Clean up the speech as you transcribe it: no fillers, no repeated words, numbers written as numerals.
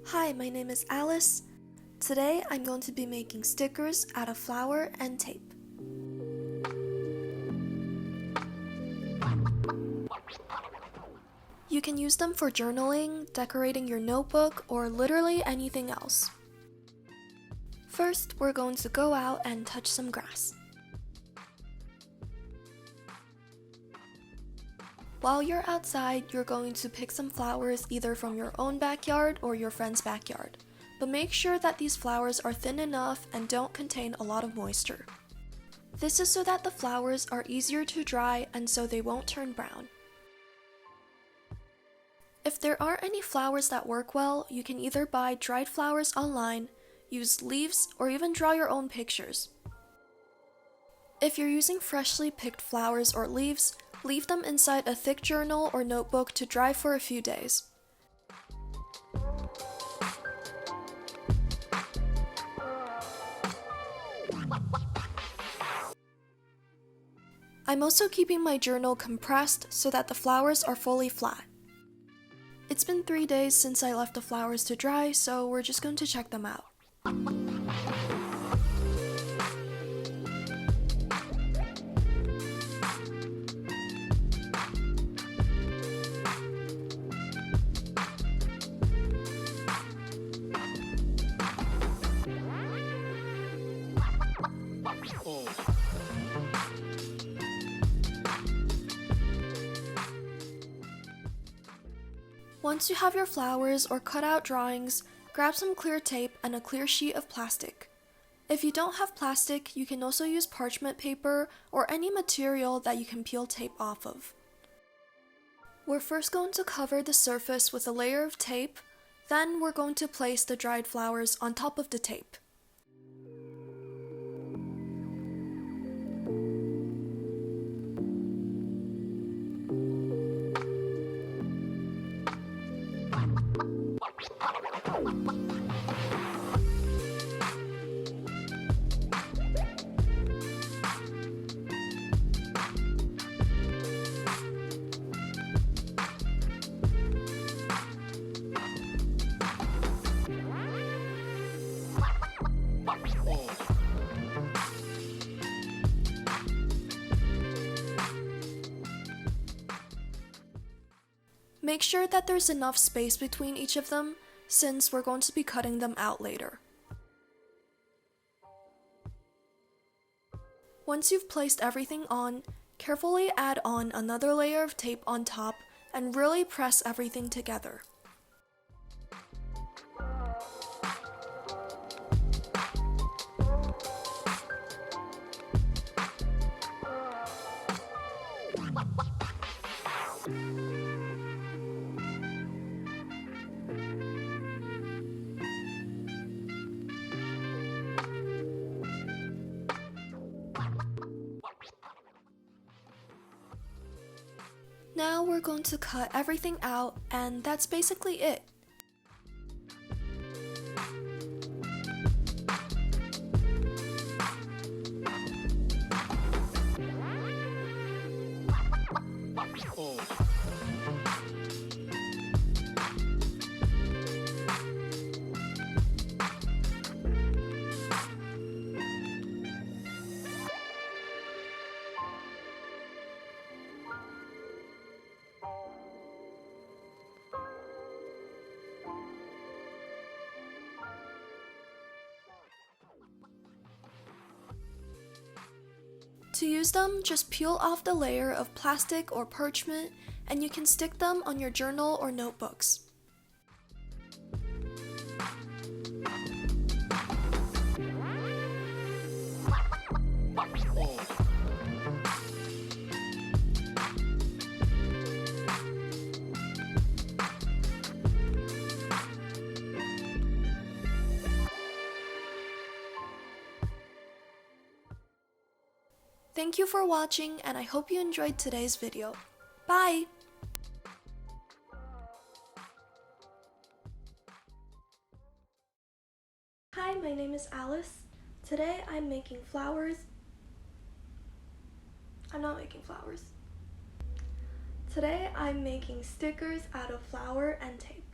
Hi, my name is Alice. Today I'm going to be making stickers out of flour and tape. You can use them for journaling, decorating your notebook, or literally anything else. First, we're going to go out and touch some grass. While you're outside, you're going to pick some flowers either from your own backyard or your friend's backyard. But make sure that these flowers are thin enough and don't contain a lot of moisture. This is so that the flowers are easier to dry and so they won't turn brown. If there aren't any flowers that work well, you can either buy dried flowers online, use leaves, or even draw your own pictures. If you're using freshly picked flowers or leaves, leave them inside a thick journal or notebook to dry for a few days. I'm also keeping my journal compressed so that the flowers are fully flat. It's been 3 days since I left the flowers to dry, so we're just going to check them out. Once you have your flowers or cutout drawings, grab some clear tape and a clear sheet of plastic. If you don't have plastic, you can also use parchment paper or any material that you can peel tape off of. We're first going to cover the surface with a layer of tape, then we're going to place the dried flowers on top of the tape. Make sure that there's enough space between each of them, since we're going to be cutting them out later. Once you've placed everything on, carefully add on another layer of tape on top and really press everything together. Now we're going to cut everything out, and that's basically it. To use them, just peel off the layer of plastic or parchment and you can stick them on your journal or notebooks. Thank you for watching, and I hope you enjoyed today's video. Bye! Hi, my name is Alice. Today I'm making flowers. I'm not making flowers. Today I'm making stickers out of flour and tape.